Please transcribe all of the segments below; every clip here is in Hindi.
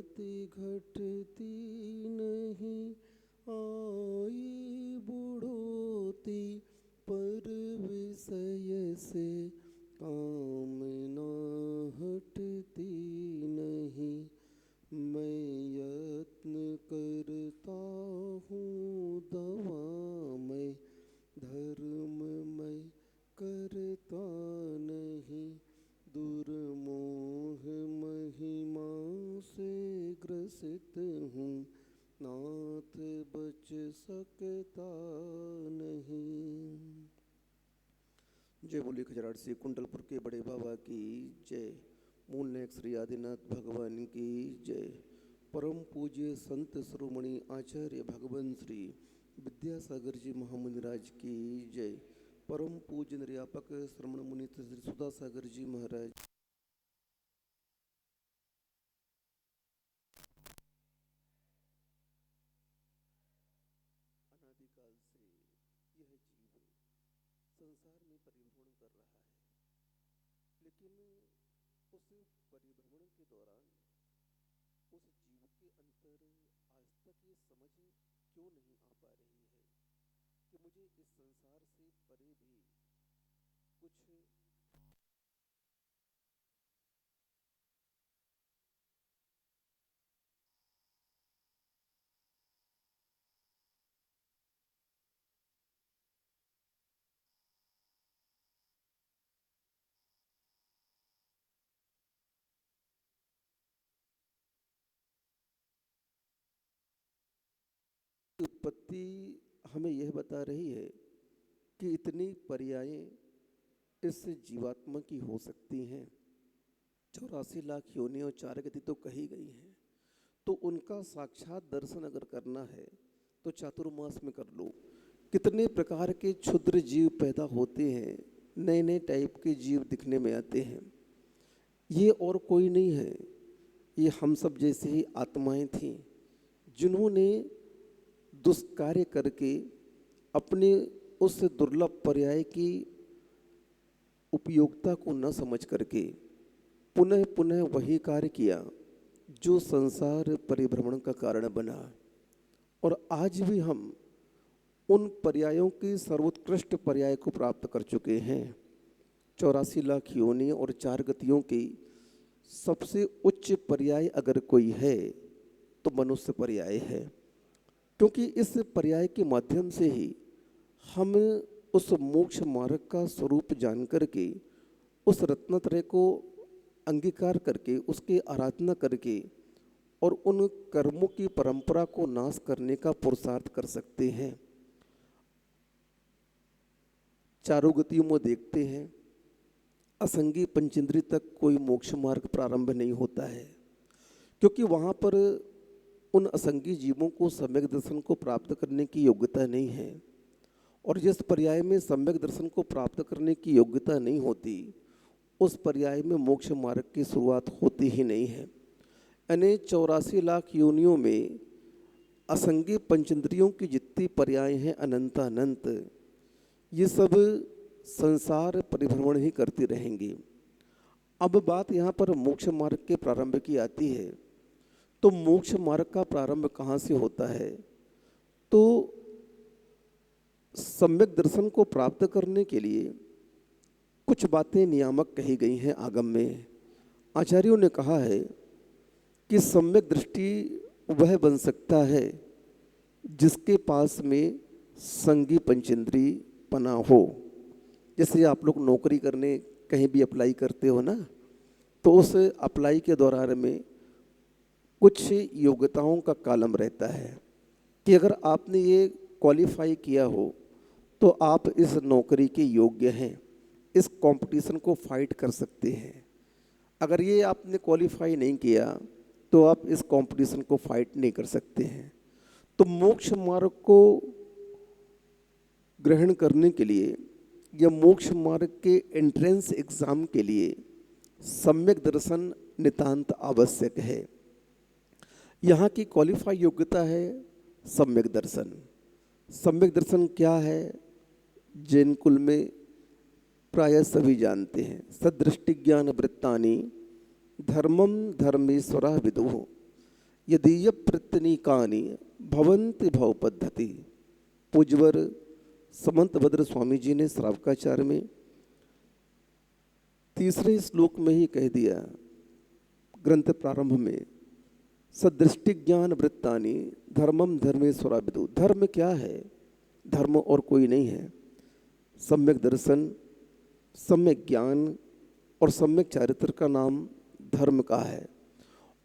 गति घटती नहीं, आई बुढ़ोती पर विषय से कामना हटती नहीं। मैं यत्न करता हूँ दवा मैं, धर्म मैं करता नहीं। दुर्मोह महिमा से ग्रसित हूँ, नाथ बच सकता नहीं। जय बोली खजराट से कुंडलपुर के बड़े बाबा की जय। मूल नायक श्री आदिनाथ भगवान की जय। परम पूज्य संत शिरोमणि आचार्य भगवान श्री विद्यासागर जी महामुनिराज की जय। परम पूज्य निर्यापक श्रमण मुनि श्री सुधासागर जी महाराज। अनादिकाल से यह जीव संसार में परिभ्रमण कर रहा है, लेकिन उस परिभ्रमण के दौरान उस जीव के अंतर आज तक ये समझ क्यों नहीं आ पा रही है कि मुझे इस संसार से परे भी कुछ उत्पत्ति हमें यह बता रही है कि इतनी पर्यायें इस जीवात्मा की हो सकती हैं। 84 लाख योनि और 4 गति तो कही गई हैं, तो उनका साक्षात दर्शन अगर करना है तो चातुर्मास में कर लो। कितने प्रकार के क्षुद्र जीव पैदा होते हैं, नए नए टाइप के जीव दिखने में आते हैं। ये और कोई नहीं है, ये हम सब जैसे ही आत्माएं थीं जिन्होंने दुष्कार्य करके अपने उस दुर्लभ पर्याय की उपयोगिता को न समझ करके पुनः पुनः वही कार्य किया जो संसार परिभ्रमण का कारण बना। और आज भी हम उन पर्यायों के सर्वोत्कृष्ट पर्याय को प्राप्त कर चुके हैं। 84 लाख योनि और 4 गतियों की सबसे उच्च पर्याय अगर कोई है तो मनुष्य पर्याय है, क्योंकि इस पर्याय के माध्यम से ही हम उस मोक्ष मार्ग का स्वरूप जान करके उस रत्नत्रय को अंगीकार करके उसकी आराधना करके और उन कर्मों की परंपरा को नाश करने का पुरुषार्थ कर सकते हैं। चारों गतियों में देखते हैं असंगी पंचेंद्रिय तक कोई मोक्ष मार्ग प्रारंभ नहीं होता है, क्योंकि वहाँ पर उन असंगी जीवों को सम्यक दर्शन को प्राप्त करने की योग्यता नहीं है। और जिस पर्याय में सम्यक दर्शन को प्राप्त करने की योग्यता नहीं होती, उस पर्याय में मोक्ष मार्ग की शुरुआत होती ही नहीं है। यानी 84 लाख योनियों में असंगी पंचेंद्रियों की जितनी पर्याय हैं अनंत, ये सब संसार परिभ्रमण ही करती रहेंगी। अब बात यहाँ पर मोक्ष मार्ग के प्रारंभ की आती है, तो मोक्ष मार्ग का प्रारंभ कहाँ से होता है? तो सम्यक दर्शन को प्राप्त करने के लिए कुछ बातें नियामक कही गई हैं आगम में। आचार्यों ने कहा है कि सम्यक दृष्टि वह बन सकता है जिसके पास में संगी पंचेंद्री पना हो। जैसे आप लोग नौकरी करने कहीं भी अप्लाई करते हो ना, तो उस अप्लाई के दौरान में कुछ योग्यताओं का कॉलम रहता है कि अगर आपने ये क्वालिफाई किया हो तो आप इस नौकरी के योग्य हैं, इस कंपटीशन को फाइट कर सकते हैं। अगर ये आपने क्वालिफाई नहीं किया तो आप इस कंपटीशन को फाइट नहीं कर सकते हैं। तो मोक्ष मार्ग को ग्रहण करने के लिए या मोक्ष मार्ग के एंट्रेंस एग्जाम के लिए सम्यक दर्शन नितांत आवश्यक है। यहाँ की क्वालिफाई योग्यता है सम्यक दर्शन। सम्यक दर्शन क्या है? जैन कुल में प्रायः सभी जानते हैं। सदृष्टि ज्ञान वृत्तानि धर्मम धर्मेश्वरा विदुः। यदीय प्रत्यनीकानि भवन्ति भव पद्धति। पूज्यवर समंत भद्र स्वामी जी ने श्रावकाचार्य में तीसरे श्लोक में ही कह दिया, ग्रंथ प्रारंभ में, सदृष्टि ज्ञान वृत्तानि धर्मम धर्मेश्वराविदु। धर्म क्या है? धर्म और कोई नहीं है, सम्यक दर्शन, सम्यक ज्ञान और सम्यक चारित्र का नाम धर्म का है।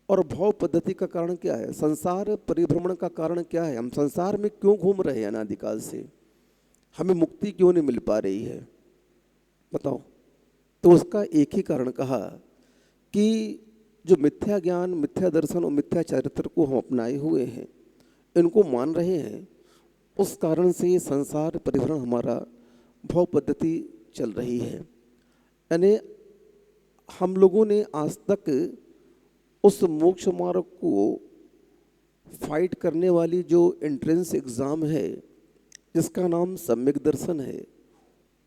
और भव पद्धति का कारण क्या है? संसार परिभ्रमण का कारण क्या है? हम संसार में क्यों घूम रहे हैं अनादिकाल से? हमें मुक्ति क्यों नहीं मिल पा रही है? बताओ। तो उसका एक ही कारण कहा कि जो मिथ्या ज्ञान, मिथ्या दर्शन और मिथ्या चारित्र को हम अपनाए हुए हैं, इनको मान रहे हैं, उस कारण से ये संसार परिभ्रमण हमारा भव पद्धति चल रही है। यानी हम लोगों ने आज तक उस मोक्ष मार्ग को फाइट करने वाली जो एंट्रेंस एग्ज़ाम है, जिसका नाम सम्यक दर्शन है,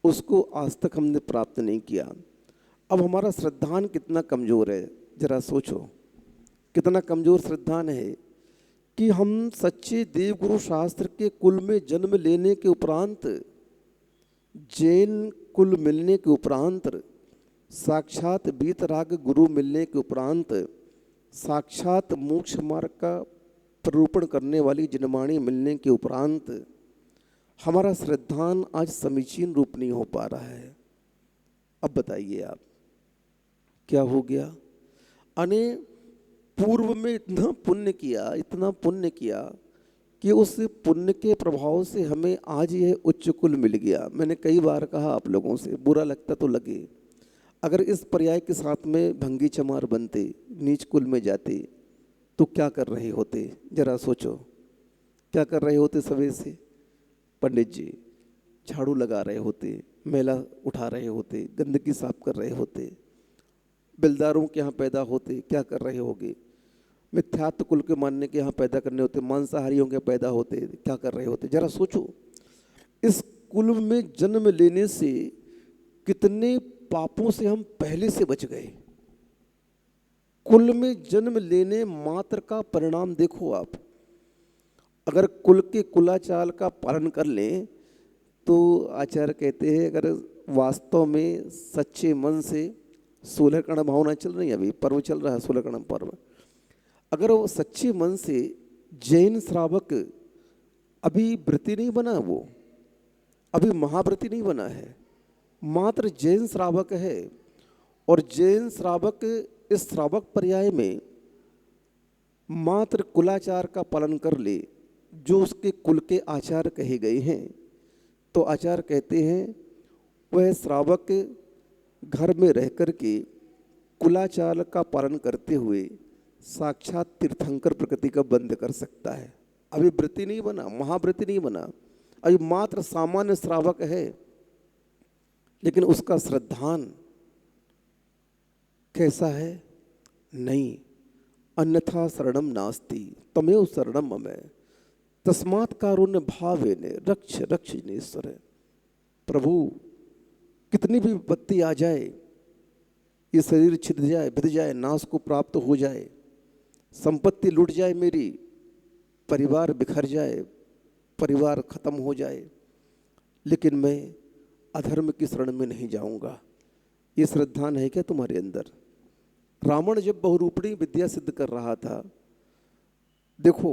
उसको आज तक हमने प्राप्त नहीं किया। अब हमारा श्रद्धान कितना कमज़ोर है, जरा सोचो, कितना कमज़ोर श्रद्धान है कि हम सच्चे देवगुरु शास्त्र के कुल में जन्म लेने के उपरांत, जैन कुल मिलने के उपरांत, साक्षात वीतराग गुरु मिलने के उपरांत, साक्षात मोक्ष मार्ग का प्ररूपण करने वाली जिनवाणी मिलने के उपरांत हमारा श्रद्धान आज समीचीन रूप नहीं हो पा रहा है। अब बताइए आप, क्या हो गया? अने पूर्व में इतना पुण्य किया, इतना पुण्य किया कि उस पुण्य के प्रभाव से हमें आज यह उच्च कुल मिल गया। मैंने कई बार कहा आप लोगों से, बुरा लगता तो लगे, अगर इस पर्याय के साथ में भंगी चमार बनते, नीच कुल में जाते, तो क्या कर रहे होते? जरा सोचो, क्या कर रहे होते? सवेरे से पंडित जी झाड़ू लगा रहे होते, मैला उठा रहे होते, गंदगी साफ कर रहे होते, बिलदारों के यहाँ पैदा होते, क्या कर रहे होगे? मिथ्यात्व कुल के मानने के यहाँ पैदा करने होते, मांसाहारियों के पैदा होते, क्या कर रहे होते? जरा सोचो, इस कुल में जन्म लेने से कितने पापों से हम पहले से बच गए। कुल में जन्म लेने मात्र का परिणाम देखो आप। अगर कुल के कुलाचार का पालन कर लें तो आचार्य कहते हैं, अगर वास्तव में सच्चे मन से, 16 कर्ण भावना चल रही है, अभी पर्व चल रहा है 16 कर्ण पर्व, अगर वो सच्चे मन से जैन श्रावक, अभी व्रती नहीं बना, वो अभी महाव्रती नहीं बना है, मात्र जैन श्रावक है, और जैन श्रावक इस श्रावक पर्याय में मात्र कुलाचार का पालन कर ले, जो उसके कुल के आचार कहे गए हैं, तो आचार्य कहते हैं वह श्रावक घर में रह कर के कुलाचार का पालन करते हुए साक्षात तीर्थंकर प्रकृति का बंध कर सकता है। अभी व्रती नहीं बना, महाव्रती नहीं बना, अभी मात्र सामान्य श्रावक है, लेकिन उसका श्रद्धान कैसा है? नहीं, अन्यथा शरणम नास्ति तमेव शरणम मम तस्मात् कारुण्य भावेन रक्ष रक्ष जिनेश्वर। प्रभु, कितनी भी विपत्ति आ जाए, ये शरीर छिद जाए, भिद जाए, नाश को प्राप्त हो जाए, संपत्ति लूट जाए मेरी, परिवार बिखर जाए, परिवार खत्म हो जाए, लेकिन मैं अधर्म की शरण में नहीं जाऊंगा। ये श्रद्धान है क्या तुम्हारे अंदर? रावण जब बहुरूपणी विद्या सिद्ध कर रहा था, देखो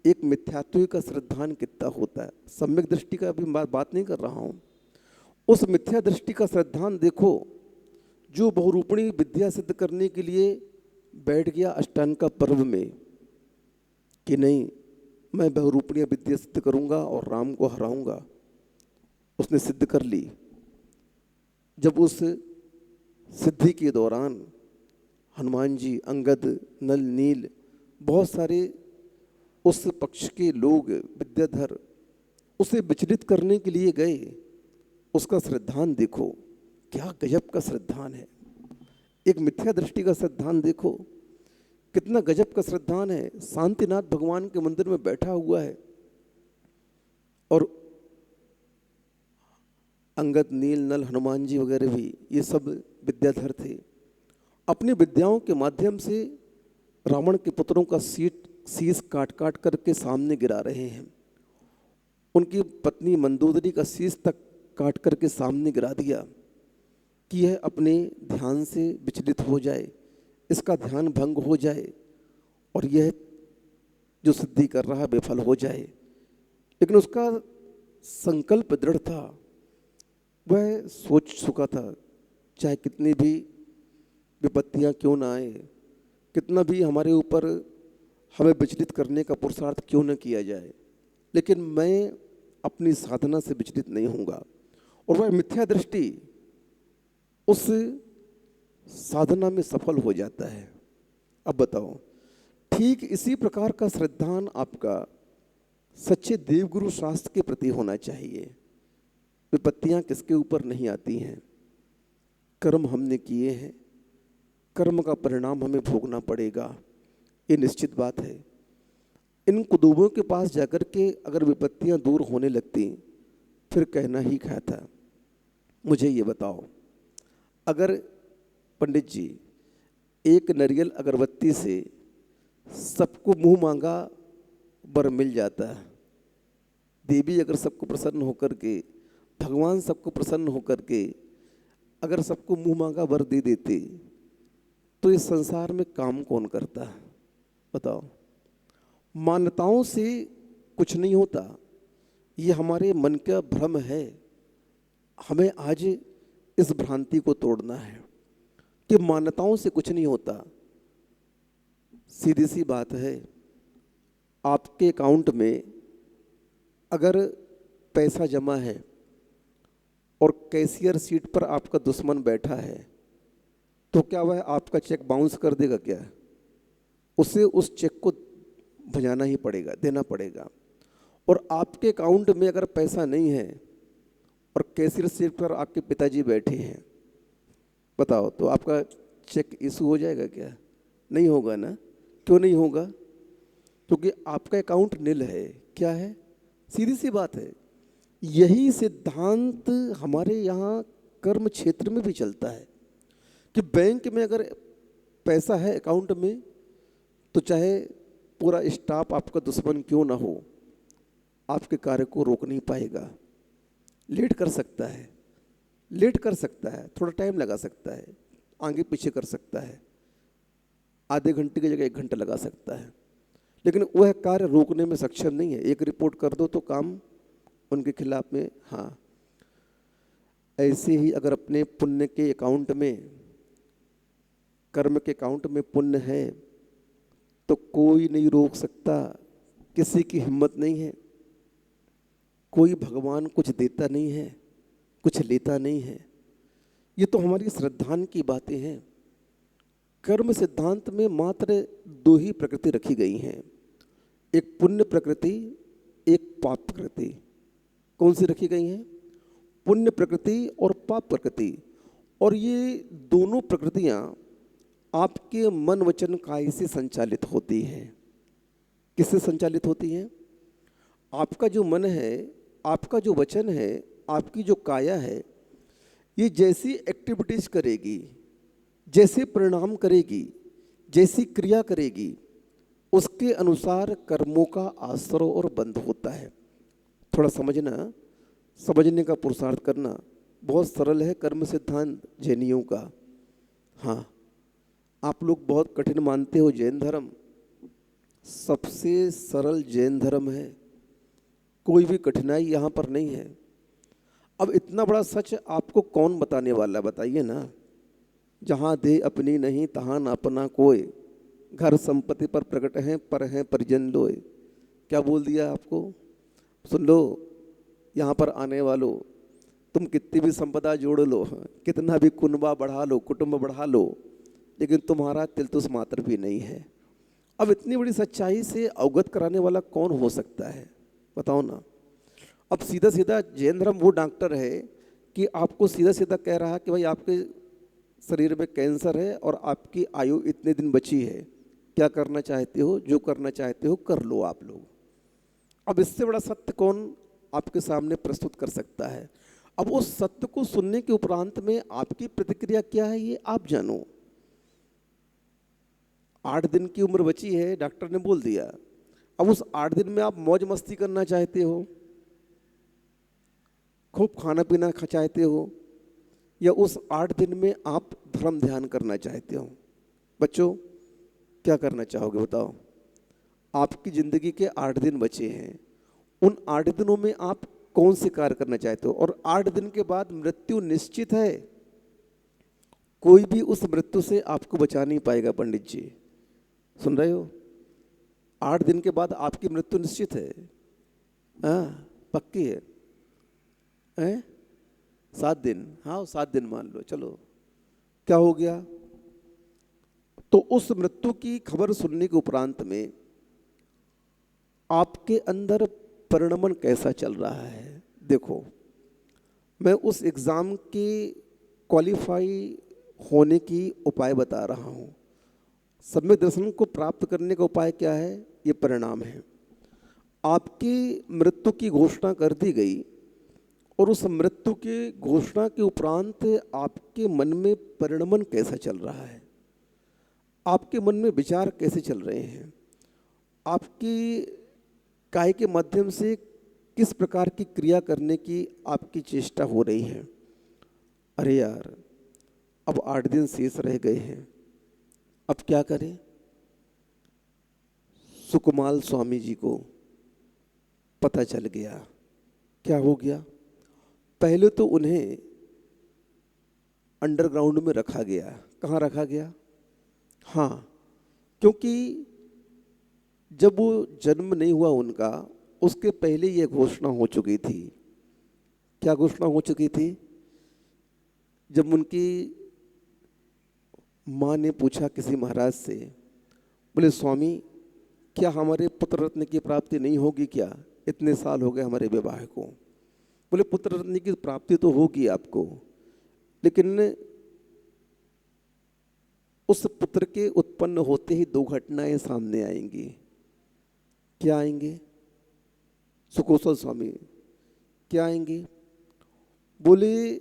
एक मिथ्यात्व का श्रद्धान कितना होता है। सम्यक दृष्टि का अभी बात नहीं कर रहा हूँ, उस मिथ्या दृष्टि का श्रद्धान देखो, जो बहुरूपणी विद्या सिद्ध करने के लिए बैठ गया अष्टांग का पर्व में कि नहीं, मैं बहुरूपणी विद्या सिद्ध करूंगा और राम को हराऊंगा। उसने सिद्ध कर ली। जब उस सिद्धि के दौरान हनुमान जी, अंगद, नल, नील, बहुत सारे उस पक्ष के लोग, विद्याधर, उसे विचलित करने के लिए गए, उसका श्रद्धान देखो, क्या गजब का श्रद्धान है। एक मिथ्या दृष्टि का श्रद्धान देखो, कितना गजब का श्रद्धान है। शांतिनाथ भगवान के मंदिर में बैठा हुआ है और अंगद, नील, नल, हनुमान जी वगैरह भी, ये सब विद्याधर थे। अपनी विद्याओं के माध्यम से रावण के पुत्रों का शीश काट काट करके सामने गिरा रहे हैं। उनकी पत्नी मंदोदरी का शीश तक काट करके सामने गिरा दिया कि यह अपने ध्यान से विचलित हो जाए, इसका ध्यान भंग हो जाए और यह जो सिद्धि कर रहा विफल हो जाए। लेकिन उसका संकल्प दृढ़ था, वह सोच चुका था चाहे कितनी भी विपत्तियां क्यों ना आए, कितना भी हमारे ऊपर हमें विचलित करने का पुरुषार्थ क्यों न किया जाए, लेकिन मैं अपनी साधना से विचलित नहीं होऊंगा। और वह मिथ्या दृष्टि उस साधना में सफल हो जाता है। अब बताओ, ठीक इसी प्रकार का श्रद्धान आपका सच्चे देवगुरु शास्त्र के प्रति होना चाहिए। विपत्तियां किसके ऊपर नहीं आती हैं, कर्म हमने किए हैं, कर्म का परिणाम हमें भोगना पड़ेगा, ये निश्चित बात है। इन कुतुबों के पास जाकर के अगर विपत्तियां दूर होने लगती फिर कहना ही क्या था। मुझे ये बताओ, अगर पंडित जी एक नारियल अगरबत्ती से सबको मुंह मांगा वर मिल जाता है, देवी अगर सबको प्रसन्न होकर के, भगवान सबको प्रसन्न होकर के अगर सबको मुंह मांगा वर दे देते, तो इस संसार में काम कौन करता है बताओ। मान्यताओं से कुछ नहीं होता, ये हमारे मन का भ्रम है। हमें आज इस भ्रांति को तोड़ना है कि मान्यताओं से कुछ नहीं होता। सीधी सी बात है, आपके अकाउंट में अगर पैसा जमा है और कैशियर सीट पर आपका दुश्मन बैठा है, तो क्या वह आपका चेक बाउंस कर देगा क्या? उसे उस चेक को भजाना ही पड़ेगा, देना पड़ेगा। और आपके अकाउंट में अगर पैसा नहीं है और कैशियर सीट पर आपके पिताजी बैठे हैं, बताओ तो आपका चेक इशू हो जाएगा क्या? नहीं होगा ना। क्यों नहीं होगा? क्योंकि आपका अकाउंट नील है। क्या है? सीधी सी बात है। यही सिद्धांत हमारे यहाँ कर्म क्षेत्र में भी चलता है कि बैंक में अगर पैसा है अकाउंट में, तो चाहे पूरा स्टाफ आपका दुश्मन क्यों ना हो, आपके कार्य को रोक नहीं पाएगा। लेट कर सकता है, लेट कर सकता है, थोड़ा टाइम लगा सकता है, आगे पीछे कर सकता है, आधे घंटे की जगह 1 घंटा लगा सकता है, लेकिन वह कार्य रोकने में सक्षम नहीं है। एक रिपोर्ट कर दो तो काम उनके खिलाफ में। हाँ, ऐसे ही अगर अपने पुण्य के अकाउंट में, कर्म के अकाउंट में पुण्य है, तो कोई नहीं रोक सकता, किसी की हिम्मत नहीं है। कोई भगवान कुछ देता नहीं है, कुछ लेता नहीं है। ये तो हमारी श्रद्धान की बातें हैं। कर्म सिद्धांत में मात्र 2 ही प्रकृति रखी गई हैं, एक पुण्य प्रकृति, एक पाप प्रकृति। कौन सी रखी गई हैं? पुण्य प्रकृति और पाप प्रकृति। और ये दोनों प्रकृतियां आपके मन वचन काया से संचालित होती हैं। किससे संचालित होती हैं? आपका जो मन है, आपका जो वचन है, आपकी जो काया है, ये जैसी एक्टिविटीज करेगी, जैसे परिणाम करेगी, जैसी क्रिया करेगी, उसके अनुसार कर्मों का आश्रय और बंध होता है। थोड़ा समझना, समझने का पुरुषार्थ करना। बहुत सरल है कर्म सिद्धांत जैनियों का। हाँ, आप लोग बहुत कठिन मानते हो जैन धर्म, सबसे सरल जैन धर्म है। कोई भी कठिनाई यहाँ पर नहीं है। अब इतना बड़ा सच आपको कौन बताने वाला, बताइए ना। जहाँ दे अपनी नहीं तहाँ न अपना कोय, घर संपत्ति पर प्रकट हैं पर हैं परिजन लोय। क्या बोल दिया आपको? सुन लो, यहाँ पर आने वालों, तुम कितनी भी संपदा जोड़ लो, कितना भी कुनबा बढ़ा लो, कुटुंब बढ़ा लो, लेकिन तुम्हारा तिलतुस मात्र भी नहीं है। अब इतनी बड़ी सच्चाई से अवगत कराने वाला कौन हो सकता है, बताओ ना। अब सीधा सीधा जैन धर्म वो डॉक्टर है कि आपको सीधा सीधा कह रहा कि भाई आपके शरीर में कैंसर है और आपकी आयु इतने दिन बची है, क्या करना चाहते हो, जो करना चाहते हो कर लो आप लोग। अब इससे बड़ा सत्य कौन आपके सामने प्रस्तुत कर सकता है? अब उस सत्य को सुनने के उपरांत में आपकी प्रतिक्रिया क्या है, ये आप जानो। 8 दिन की उम्र बची है, डॉक्टर ने बोल दिया। अब उस 8 दिन में आप मौज मस्ती करना चाहते हो, खूब खाना पीना चाहते हो, या उस 8 दिन में आप धर्म ध्यान करना चाहते हो? बच्चों, क्या करना चाहोगे बताओ? आपकी जिंदगी के 8 दिन बचे हैं, उन 8 दिनों में आप कौन से कार्य करना चाहते हो? और 8 दिन के बाद मृत्यु निश्चित है, कोई भी उस मृत्यु से आपको बचा नहीं पाएगा। पंडित जी सुन रहे हो? 8 दिन के बाद आपकी मृत्यु निश्चित है, हाँ पक्की है, हैं? 7 दिन, हाँ 7 दिन मान लो, चलो क्या हो गया? तो उस मृत्यु की खबर सुनने के उपरांत में आपके अंदर परिणमन कैसा चल रहा है? देखो, मैं उस एग्ज़ाम के क्वालिफाई होने की उपाय बता रहा हूँ। सम्यक दर्शन को प्राप्त करने का उपाय क्या है? ये परिणाम है। आपकी मृत्यु की घोषणा कर दी गई, और उस मृत्यु के घोषणा के उपरांत आपके मन में परिणमन कैसा चल रहा है? आपके मन में विचार कैसे चल रहे हैं? आपकी काय के माध्यम से किस प्रकार की क्रिया करने की आपकी चेष्टा हो रही है? अरे यार, अब 8 दिन शेष रह गए हैं, अब क्या करें? सुकुमाल स्वामी जी को पता चल गया। क्या हो गया? पहले तो उन्हें अंडरग्राउंड में रखा गया। कहाँ रखा गया? हाँ, क्योंकि जब वो जन्म नहीं हुआ उनका, उसके पहले ये घोषणा हो चुकी थी। क्या घोषणा हो चुकी थी? जब उनकी माँ ने पूछा किसी महाराज से, बोले स्वामी, क्या हमारे पुत्र रत्न की प्राप्ति नहीं होगी क्या? इतने साल हो गए हमारे विवाह को। बोले पुत्र रत्न की प्राप्ति तो होगी आपको, लेकिन उस पुत्र के उत्पन्न होते ही 2 घटनाएं सामने आएंगी। क्या आएंगे? सुकोसल स्वामी, क्या आएंगी? बोले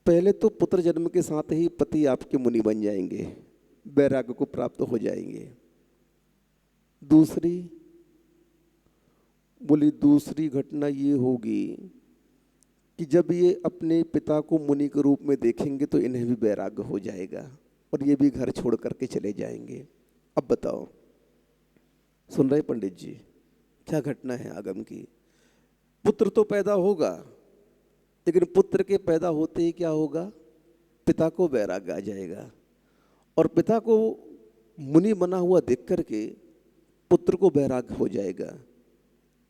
पहले तो पुत्र जन्म के साथ ही पति आपके मुनि बन जाएंगे, वैराग्य को प्राप्त हो जाएंगे। दूसरी, बोली दूसरी घटना ये होगी कि जब ये अपने पिता को मुनि के रूप में देखेंगे तो इन्हें भी वैराग्य हो जाएगा, और ये भी घर छोड़ करके चले जाएंगे। अब बताओ, सुन रहे पंडित जी, क्या घटना है आगम की? पुत्र तो पैदा होगा, लेकिन पुत्र के पैदा होते ही क्या होगा? पिता को वैराग्य आ जाएगा, और पिता को मुनि बना हुआ देख करके पुत्र को वैराग्य हो जाएगा।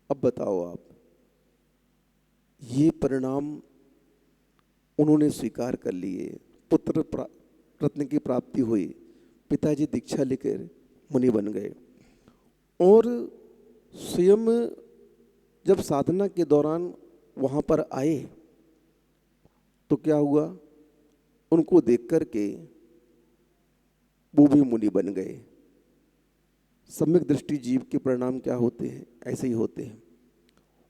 अब बताओ आप, ये परिणाम उन्होंने स्वीकार कर लिए। पुत्र रत्न की प्राप्ति हुई, पिताजी दीक्षा लेकर मुनि बन गए, और स्वयं जब साधना के दौरान वहाँ पर आए तो क्या हुआ? उनको देख करके वो भी मुनि बन गए। सम्यक दृष्टि जीव के परिणाम क्या होते हैं? ऐसे ही होते हैं।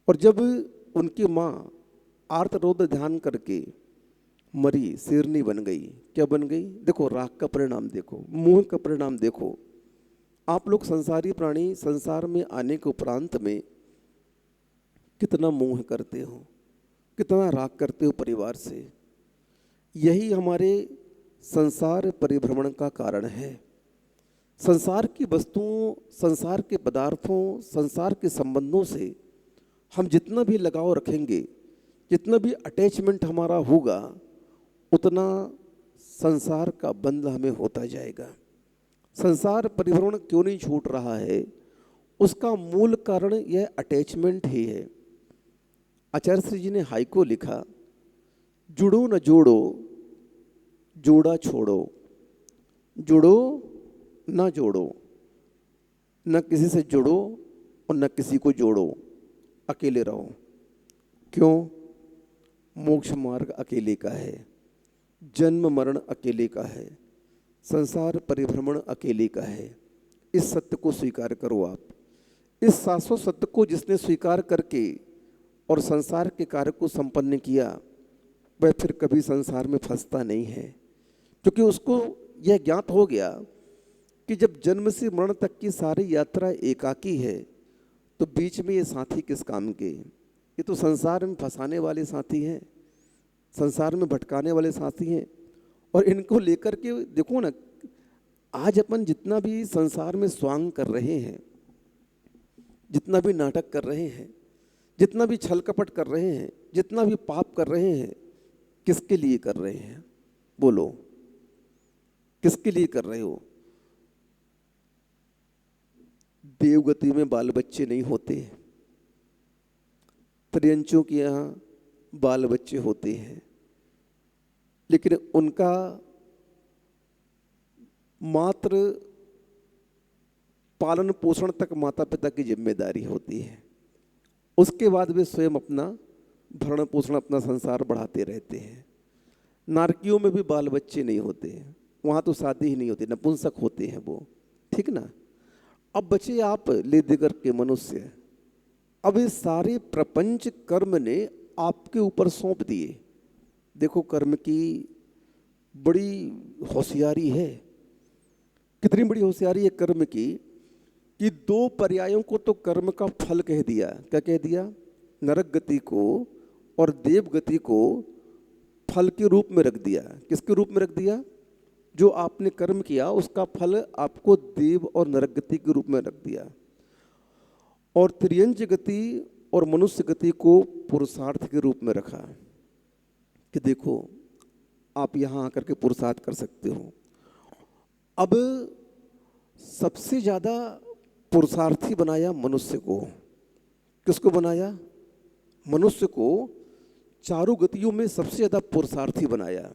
और जब उनकी माँ आर्तरोध ध्यान करके मरी, शेरनी बन गई। क्या बन गई? देखो राग का परिणाम देखो, मोह का परिणाम देखो। आप लोग संसारी प्राणी, संसार में आने के उपरांत में कितना मोह करते हो, कितना राग करते हो परिवार से। यही हमारे संसार परिभ्रमण का कारण है। संसार की वस्तुओं, संसार के पदार्थों, संसार के संबंधों से हम जितना भी लगाव रखेंगे, जितना भी अटैचमेंट हमारा होगा, उतना संसार का बंध हमें होता जाएगा। संसार परिभ्रमण क्यों नहीं छूट रहा है? उसका मूल कारण यह अटैचमेंट ही है। आचार्य श्री जी ने हाइको लिखा, जुड़ो न जोड़ो, जोड़ा छोड़ो, जुड़ो न जोड़ो, न किसी से जुड़ो और न किसी को जोड़ो, अकेले रहो। क्यों? मोक्ष मार्ग अकेले का है, जन्म मरण अकेले का है, संसार परिभ्रमण अकेले का है। इस सत्य को स्वीकार करो आप। इस शाश्वत सत्य को जिसने स्वीकार करके और संसार के कार्य को संपन्न किया, वह फिर कभी संसार में फंसता नहीं है, क्योंकि उसको यह ज्ञात हो गया कि जब जन्म से मरण तक की सारी यात्रा एकाकी है तो बीच में ये साथी किस काम के? ये तो संसार में फंसाने वाले साथी हैं, संसार में भटकाने वाले साथी हैं। और इनको लेकर के देखो ना, आज अपन जितना भी संसार में स्वांग कर रहे हैं, जितना भी नाटक कर रहे हैं, जितना भी छल कपट कर रहे हैं, जितना भी पाप कर रहे हैं, किसके लिए कर रहे हैं? बोलो, किसके लिए कर रहे हो? देवगति में बाल बच्चे नहीं होते, त्रियंचों के यहाँ बाल बच्चे होते हैं, लेकिन उनका मात्र पालन पोषण तक माता पिता की जिम्मेदारी होती है। उसके बाद वे स्वयं अपना भरण पोषण, अपना संसार बढ़ाते रहते हैं। नारकियों में भी बाल बच्चे नहीं होते, वहाँ तो शादी ही नहीं होती, नपुंसक होते हैं वो, ठीक ना। अब बचे आप ले देकर के मनुष्य। अब ये सारे प्रपंच कर्म ने आपके ऊपर सौंप दिए। देखो कर्म की बड़ी होशियारी है, कितनी बड़ी होशियारी है कर्म की, कि दो पर्यायों को तो कर्म का फल कह दिया। क्या कह दिया? नरक गति को और देव गति को फल के रूप में रख दिया। किसके रूप में रख दिया? जो आपने कर्म किया उसका फल आपको देव और नरक गति के रूप में रख दिया। और त्रियंज गति और मनुष्य गति को पुरुषार्थ के रूप में रखा कि देखो आप यहाँ आकर के पुरुषार्थ कर सकते हो। अब सबसे ज़्यादा पुरुषार्थी बनाया मनुष्य को। किसको बनाया? मनुष्य को चारों गतियों में सबसे ज़्यादा पुरुषार्थी बनाया।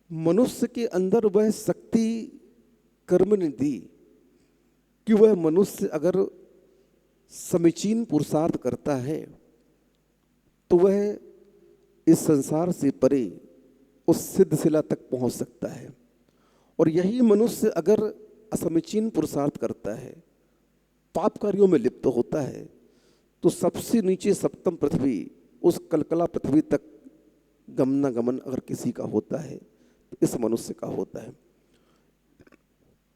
मनुष्य के अंदर वह शक्ति कर्म ने दी कि वह मनुष्य अगर समीचीन पुरुषार्थ करता है तो वह इस संसार से परे उस सिद्ध शिला तक पहुंच सकता है। और यही मनुष्य अगर असमीचीन पुरुषार्थ करता है, पाप कार्यों में लिप्त होता है, तो सबसे नीचे सप्तम पृथ्वी, उस कलकला पृथ्वी तक गमनागमन अगर किसी का होता है तो इस मनुष्य का होता है।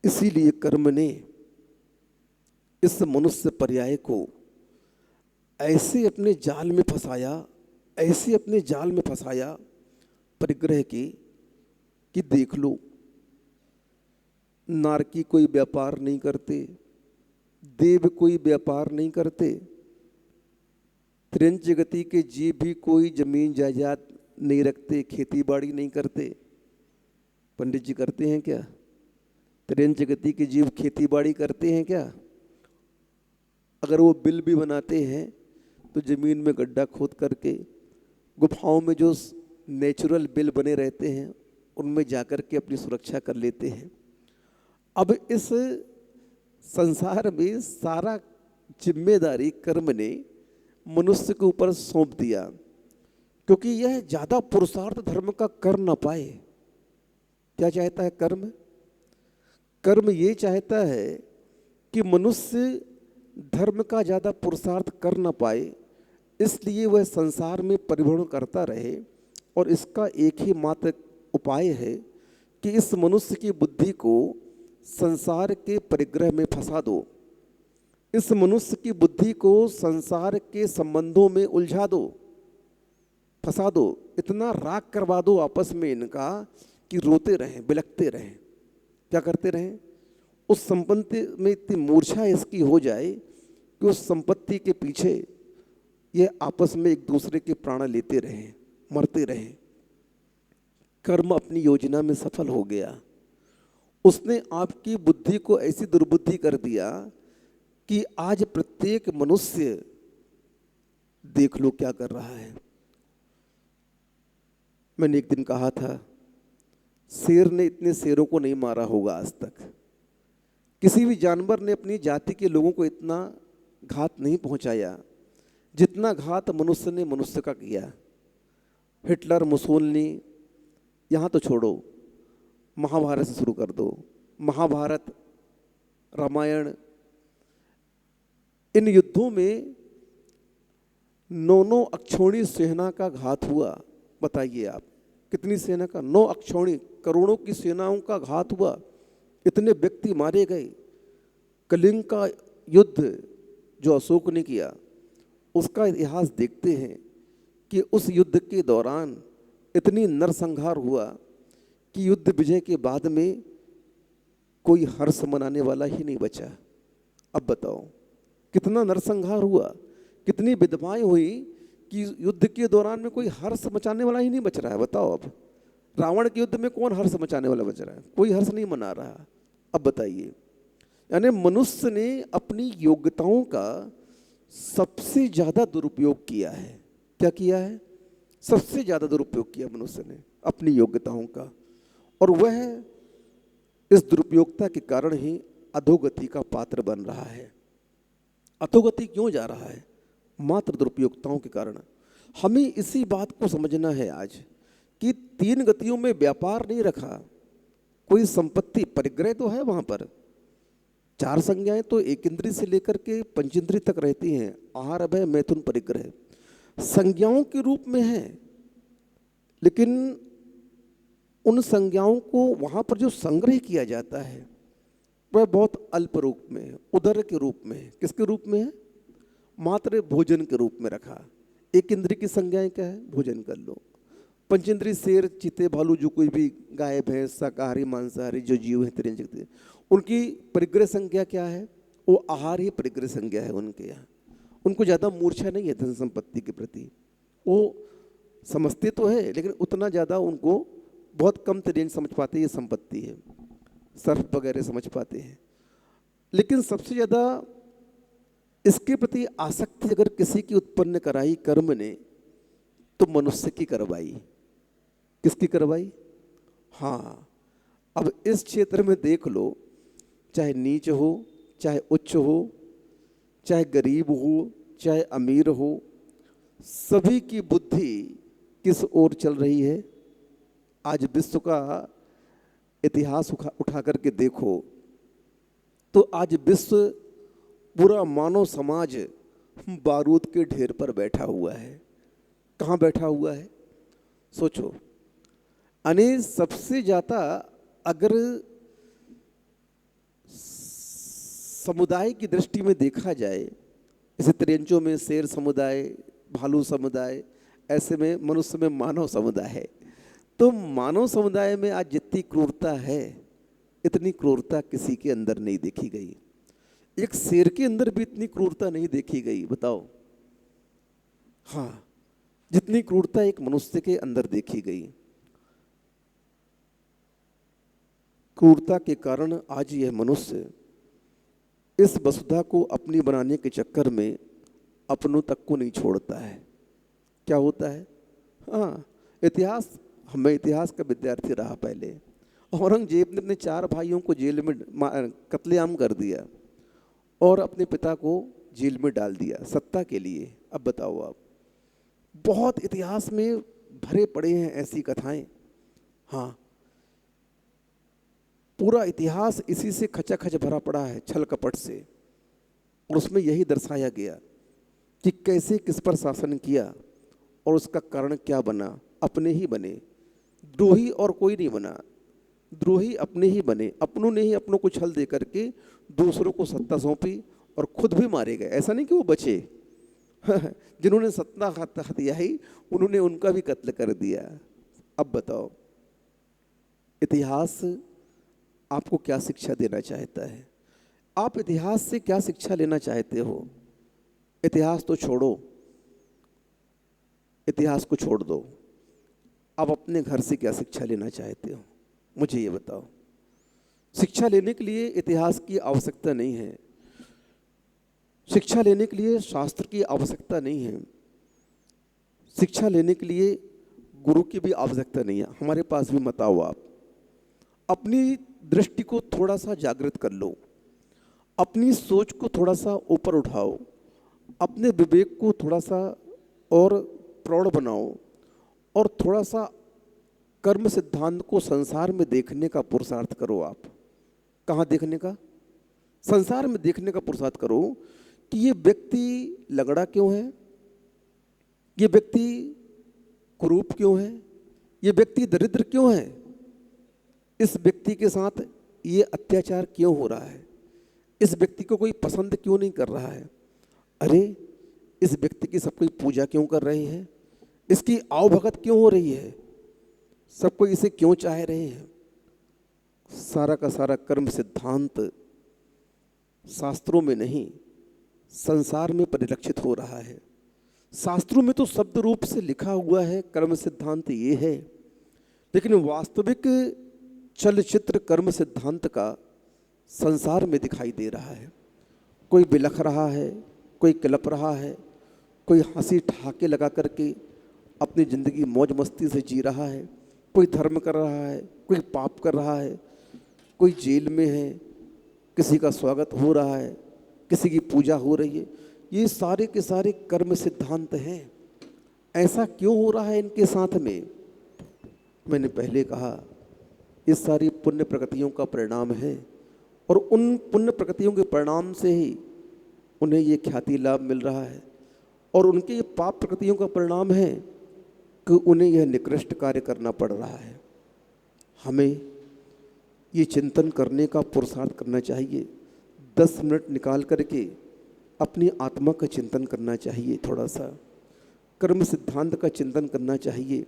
इसीलिए कर्म ने इस मनुष्य पर्याय को ऐसे अपने जाल में फंसाया, ऐसे अपने जाल में फंसाया परिग्रह की, कि देख लो, नारकी कोई व्यापार नहीं करते, देव कोई व्यापार नहीं करते, त्रियंच गति के जीव भी कोई जमीन जायदाद नहीं रखते, खेती बाड़ी नहीं करते। पंडित जी करते हैं क्या? त्रियंच गति के जीव खेती बाड़ी करते हैं क्या? अगर वो बिल भी बनाते हैं तो जमीन में गड्ढा खोद करके गुफाओं में जो नेचुरल बिल बने रहते हैं उनमें जाकर के अपनी सुरक्षा कर लेते हैं। अब इस संसार में सारा जिम्मेदारी कर्म ने मनुष्य के ऊपर सौंप दिया, क्योंकि यह ज़्यादा पुरुषार्थ धर्म का कर ना पाए। क्या चाहता है कर्म? कर्म ये चाहता है कि मनुष्य धर्म का ज़्यादा पुरुषार्थ कर ना पाए, इसलिए वह संसार में परिभ्रमण करता रहे। और इसका एक ही मात्र उपाय है कि इस मनुष्य की बुद्धि को संसार के परिग्रह में फंसा दो, इस मनुष्य की बुद्धि को संसार के संबंधों में उलझा दो, फंसा दो, इतना राग करवा दो आपस में इनका कि रोते रहें, बिलखते रहें। क्या करते रहें? उस संपत्ति में इतनी मूर्छा इसकी हो जाए कि उस संपत्ति के पीछे ये आपस में एक दूसरे के प्राण लेते रहें, मरते रहें। कर्म अपनी योजना में सफल हो गया। उसने आपकी बुद्धि को ऐसी दुर्बुद्धि कर दिया कि आज प्रत्येक मनुष्य देख लो क्या कर रहा है। मैंने एक दिन कहा था, शेर ने इतने शेरों को नहीं मारा होगा आज तक। किसी भी जानवर ने अपनी जाति के लोगों को इतना घात नहीं पहुंचाया जितना घात मनुष्य ने मनुष्य का किया। हिटलर, मुसोलिनी, यहाँ तो छोड़ो, महाभारत से शुरू कर दो। महाभारत, रामायण, इन युद्धों में 9 अक्षौणी सेना का घात हुआ। बताइए आप, कितनी सेना का? 9 अक्षौणी, करोड़ों की सेनाओं का घात हुआ। इतने व्यक्ति मारे गए। कलिंग का युद्ध जो अशोक ने किया, उसका इतिहास देखते हैं कि उस युद्ध के दौरान इतनी नरसंहार हुआ कि युद्ध विजय के बाद में कोई हर्ष मनाने वाला ही नहीं बचा। अब बताओ कितना नरसंहार हुआ, कितनी विधवाएं हुई कि युद्ध के दौरान में कोई हर्ष मचाने वाला ही नहीं बच रहा है। बताओ अब रावण के युद्ध में कौन हर्ष मचाने वाला बच रहा है? कोई हर्ष नहीं मना रहा। अब बताइए, यानी मनुष्य ने अपनी योग्यताओं का सबसे ज्यादा दुरुपयोग किया है। क्या किया है? सबसे ज्यादा दुरुपयोग किया मनुष्य ने अपनी योग्यताओं का, और वह इस दुरुपयोगता के कारण ही अधोगति का पात्र बन रहा है। अधोगति क्यों जा रहा है? मात्र दुरुपयोगताओं के कारण। हमें इसी बात को समझना है आज कि 3 गतियों में व्यापार नहीं रखा। कोई संपत्ति परिग्रह तो है वहां पर, 4 संज्ञाएं तो एक इंद्रिय से लेकर के पंचेंद्रिय तक रहती हैं। आहार, अभय, मैथुन, परिग्रह संज्ञाओं के रूप में है, लेकिन उन संज्ञाओं को वहां पर जो संग्रह किया जाता है वह बहुत अल्प रूप में है, उदर के रूप में है। किसके रूप में है? मात्र भोजन के रूप में रखा। एक इंद्रिय की संज्ञाएं क्या है? भोजन कर लो। पंचेंद्रिय शेर, चीते, भालू, जो कोई भी गाय, भैंस, शाकाहारी, मांसाहारी जो जीव हैं तिरंजक, उनकी परिग्रह संज्ञा क्या है? वो आहार ही परिग्रह संज्ञा है उनके यहाँ। उनको ज़्यादा मूर्छा नहीं है धन संपत्ति के प्रति। वो समझते तो है लेकिन उतना ज़्यादा उनको बहुत कम तरीके समझ पाते ये संपत्ति है, सर्फ वगैरह समझ पाते हैं। लेकिन सबसे ज़्यादा इसके प्रति आसक्ति अगर किसी की उत्पन्न कराई कर्म ने, तो मनुष्य की करवाई। किसकी करवाई? हाँ, अब इस क्षेत्र में देख लो, चाहे नीच हो, चाहे उच्च हो, चाहे गरीब हो, चाहे अमीर हो, सभी की बुद्धि किस ओर चल रही है? आज विश्व का इतिहास उठा करके देखो तो आज विश्व, पूरा मानव समाज बारूद के ढेर पर बैठा हुआ है। कहाँ बैठा हुआ है? सोचो। अने सबसे ज़्यादा अगर समुदाय की दृष्टि में देखा जाए, जैसे त्रियंचों में शेर समुदाय, भालू समुदाय, ऐसे में मनुष्य में मानव समुदाय है। तो मानव समुदाय में आज जितनी क्रूरता है, इतनी क्रूरता किसी के अंदर नहीं देखी गई। एक शेर के अंदर भी इतनी क्रूरता नहीं देखी गई। बताओ। हाँ, जितनी क्रूरता एक मनुष्य के अंदर देखी गई। क्रूरता के कारण आज यह मनुष्य इस वसुधा को अपनी बनाने के चक्कर में अपनों तक को नहीं छोड़ता है। क्या होता है? हाँ, इतिहास, मैं इतिहास का विद्यार्थी रहा पहले। औरंगजेब ने अपने 4 भाइयों को जेल में कत्लेआम कर दिया और अपने पिता को जेल में डाल दिया सत्ता के लिए। अब बताओ आप, बहुत इतिहास में भरे पड़े हैं ऐसी कथाएं। हाँ, पूरा इतिहास इसी से खचाखच भरा पड़ा है, छल कपट से। और उसमें यही दर्शाया गया कि कैसे किस पर शासन किया और उसका कारण क्या बना। अपने ही बने, द्रोही और कोई नहीं बना। द्रोही अपने ही बने, अपनों ने ही अपनों को छल दे करके दूसरों को सत्ता सौंपी और खुद भी मारे गए। ऐसा नहीं कि वो बचे जिन्होंने सत्ता हथियाई उन्होंने उनका भी कत्ल कर दिया। अब बताओ, इतिहास आपको क्या शिक्षा देना चाहता है? आप इतिहास से क्या शिक्षा लेना चाहते हो? इतिहास तो छोड़ो, इतिहास को छोड़ दो। आप अपने घर से क्या शिक्षा लेना चाहते हो? मुझे ये बताओ। शिक्षा लेने के लिए इतिहास की आवश्यकता नहीं है, शिक्षा लेने के लिए शास्त्र की आवश्यकता नहीं है, शिक्षा लेने के लिए गुरु की भी आवश्यकता नहीं है। हमारे पास भी मत आओ। आप अपनी दृष्टि को थोड़ा सा जागृत कर लो, अपनी सोच को थोड़ा सा ऊपर उठाओ, अपने विवेक को थोड़ा सा और प्रौढ़ बनाओ और थोड़ा सा कर्म सिद्धांत को संसार में देखने का पुरुषार्थ करो। आप कहाँ देखने का? संसार में देखने का पुरुषार्थ करो कि ये व्यक्ति लगड़ा क्यों है, ये व्यक्ति कुरूप क्यों है, ये व्यक्ति दरिद्र क्यों है, इस व्यक्ति के साथ ये अत्याचार क्यों हो रहा है, इस व्यक्ति को कोई पसंद क्यों नहीं कर रहा है, अरे इस व्यक्ति की सब कोई पूजा क्यों कर रहे हैं, इसकी आवभगत क्यों हो रही है, सब कोई इसे क्यों चाह रहे हैं। सारा का सारा कर्म सिद्धांत शास्त्रों में नहीं, संसार में परिलक्षित हो रहा है। शास्त्रों में तो शब्द रूप से लिखा हुआ है कर्म सिद्धांत ये है, लेकिन वास्तविक चलचित्र कर्म सिद्धांत का संसार में दिखाई दे रहा है। कोई बिलख रहा है, कोई किलप रहा है, कोई हंसी ठहाके लगा करके अपनी ज़िंदगी मौज मस्ती से जी रहा है, कोई धर्म कर रहा है, कोई पाप कर रहा है, कोई जेल में है, किसी का स्वागत हो रहा है, किसी की पूजा हो रही है। ये सारे के सारे कर्म सिद्धांत हैं। ऐसा क्यों हो रहा है इनके साथ में? मैंने पहले कहा ये सारी पुण्य प्रकृतियों का परिणाम है, और उन पुण्य प्रकृतियों के परिणाम से ही उन्हें ये ख्याति लाभ मिल रहा है, और उनके ये पाप प्रकृतियों का परिणाम है कि उन्हें यह निकृष्ट कार्य करना पड़ रहा है। हमें ये चिंतन करने का पुरुषार्थ करना चाहिए, 10 मिनट निकाल करके अपनी आत्मा का चिंतन करना चाहिए, थोड़ा सा कर्म सिद्धांत का चिंतन करना चाहिए,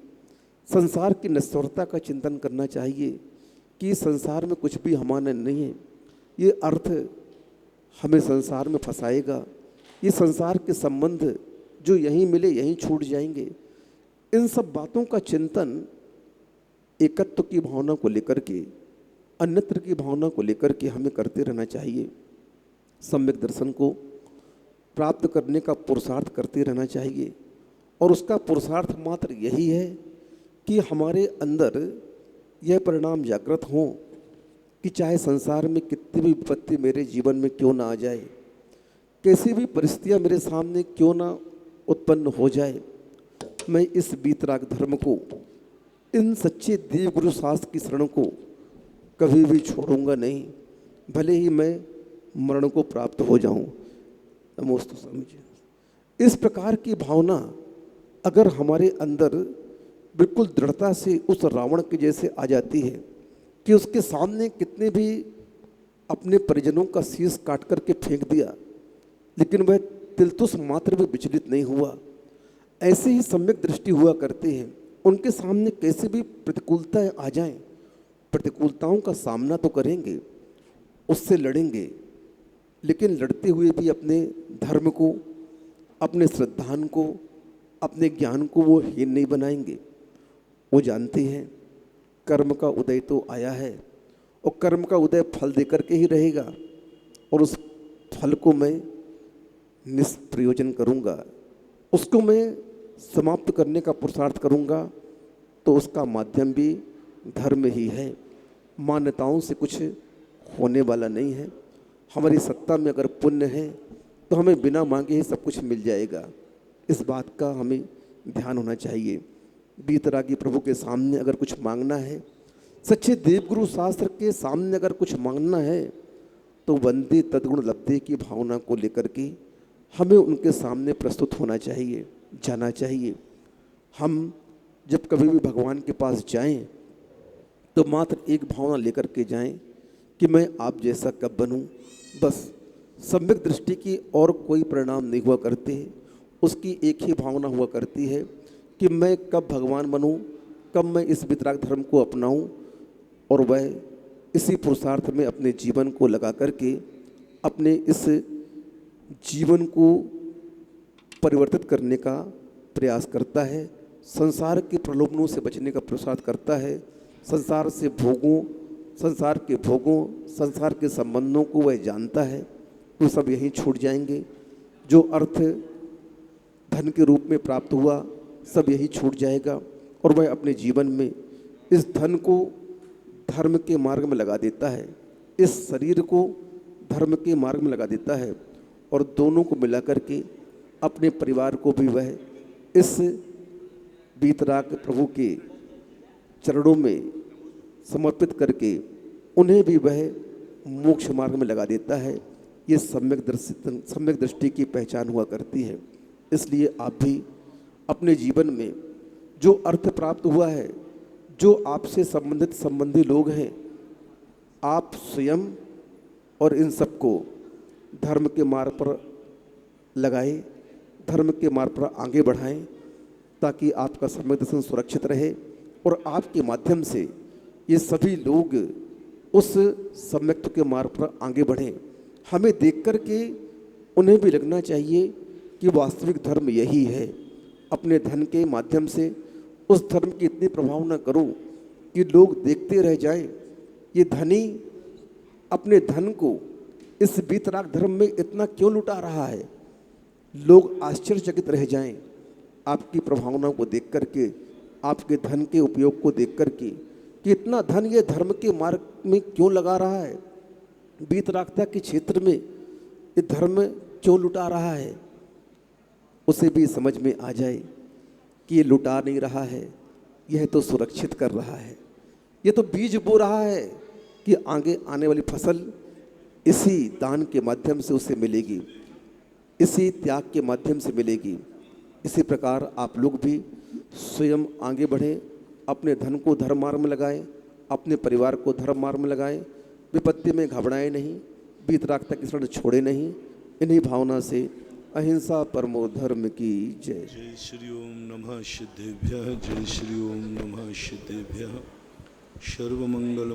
संसार की नश्वरता का चिंतन करना चाहिए कि संसार में कुछ भी हमारा नहीं है, ये अर्थ हमें संसार में फंसाएगा, ये संसार के संबंध जो यहीं मिले यहीं छूट जाएंगे। इन सब बातों का चिंतन एकत्व की भावना को लेकर के, अन्यत्र की भावना को लेकर के हमें करते रहना चाहिए। सम्यक दर्शन को प्राप्त करने का पुरुषार्थ करते रहना चाहिए, और उसका पुरुषार्थ मात्र यही है कि हमारे अंदर यह परिणाम जागृत हो कि चाहे संसार में कितनी भी विपत्ति मेरे जीवन में क्यों ना आ जाए, कैसी भी परिस्थितियाँ मेरे सामने क्यों ना उत्पन्न हो जाए, मैं इस वीतराग धर्म को, इन सच्चे देव गुरु शास्त्र की शरण को कभी भी छोड़ूंगा नहीं, भले ही मैं मरण को प्राप्त हो जाऊं। नमोस्तु स्वामी जी। इस प्रकार की भावना अगर हमारे अंदर बिल्कुल दृढ़ता से उस रावण के जैसे आ जाती है कि उसके सामने कितने भी अपने परिजनों का शीश काट करके फेंक दिया, लेकिन वह तिलतुस मात्र भी विचलित नहीं हुआ, ऐसे ही सम्यक दृष्टि हुआ करते हैं। उनके सामने कैसे भी प्रतिकूलताएं आ जाएं, प्रतिकूलताओं का सामना तो करेंगे, उससे लड़ेंगे, लेकिन लड़ते हुए भी अपने धर्म को, अपने श्रद्धान को, अपने ज्ञान को वो हीन नहीं बनाएंगे। वो जानते हैं कर्म का उदय तो आया है, और कर्म का उदय फल दे करके ही रहेगा, और उस फल को मैं निष्प्रयोजन करूँगा, उसको मैं समाप्त करने का पुरुषार्थ करूँगा, तो उसका माध्यम भी धर्म ही है। मान्यताओं से कुछ होने वाला नहीं है। हमारी सत्ता में अगर पुण्य है तो हमें बिना मांगे ही सब कुछ मिल जाएगा। इस बात का हमें ध्यान होना चाहिए। वीतरागी प्रभु के सामने अगर कुछ मांगना है, सच्चे देवगुरु शास्त्र के सामने अगर कुछ मांगना है, तो वंदे तद्गुण लब्धे की भावना को लेकर के हमें उनके सामने प्रस्तुत होना चाहिए, जाना चाहिए। हम जब कभी भी भगवान के पास जाएं तो मात्र एक भावना लेकर के जाएं कि मैं आप जैसा कब बनूं। बस सम्यक दृष्टि की और कोई परिणाम नहीं हुआ करते, उसकी एक ही भावना हुआ करती है कि मैं कब भगवान बनूं, कब मैं इस वितराग धर्म को अपनाऊं, और वह इसी पुरुषार्थ में अपने जीवन को लगा करके अपने इस जीवन को परिवर्तित करने का प्रयास करता है। संसार के प्रलोभनों से बचने का पुरुषार्थ करता है। संसार से भोगों, संसार के भोगों, संसार के संबंधों को वह जानता है, तो सब यहीं छूट जाएंगे। जो अर्थ धन के रूप में प्राप्त हुआ सब यही छूट जाएगा, और वह अपने जीवन में इस धन को धर्म के मार्ग में लगा देता है, इस शरीर को धर्म के मार्ग में लगा देता है, और दोनों को मिला करके अपने परिवार को भी वह इस वीतराग प्रभु के चरणों में समर्पित करके उन्हें भी वह मोक्ष मार्ग में लगा देता है। ये सम्यक दृष्टि की पहचान हुआ करती है। इसलिए आप भी अपने जीवन में जो अर्थ प्राप्त हुआ है, जो आपसे संबंधी लोग हैं, आप स्वयं और इन सबको धर्म के मार्ग पर लगाए, धर्म के मार्ग पर आगे बढ़ाएं, ताकि आपका सम्यक दर्शन सुरक्षित रहे और आपके माध्यम से ये सभी लोग उस सम्यक के मार्ग पर आगे बढ़ें। हमें देख कर के उन्हें भी लगना चाहिए कि वास्तविक धर्म यही है। अपने धन के माध्यम से उस धर्म की इतनी प्रभाव न करो कि लोग देखते रह जाएं, ये धनी अपने धन को इस बीतराग धर्म में इतना क्यों लुटा रहा है। लोग आश्चर्यचकित रह जाएं आपकी प्रभावनाओं को देख करके, आपके धन के उपयोग को देख करके, कि इतना धन ये धर्म के मार्ग में क्यों लगा रहा है, बीतरागता के क्षेत्र में ये धर्म क्यों लुटा रहा है। उसे भी समझ में आ जाए कि ये लुटा नहीं रहा है, यह तो सुरक्षित कर रहा है, ये तो बीज बो रहा है कि आगे आने वाली फसल इसी दान के माध्यम से उसे मिलेगी, इसी त्याग के माध्यम से मिलेगी। इसी प्रकार आप लोग भी स्वयं आगे बढ़ें, अपने धन को धर्म मार्ग में लगाएं, अपने परिवार को धर्म मार्ग में लगाएं, विपत्ति में घबराएं नहीं, बीतरागता की शरण छोड़े नहीं। इन्हीं भावना से अहिंसा परमो धर्म की जय। जय श्री ओम नमः सिद्धेभ्यः। जय श्री ओम नमः सिद्धेभ्यः। सर्वमंगल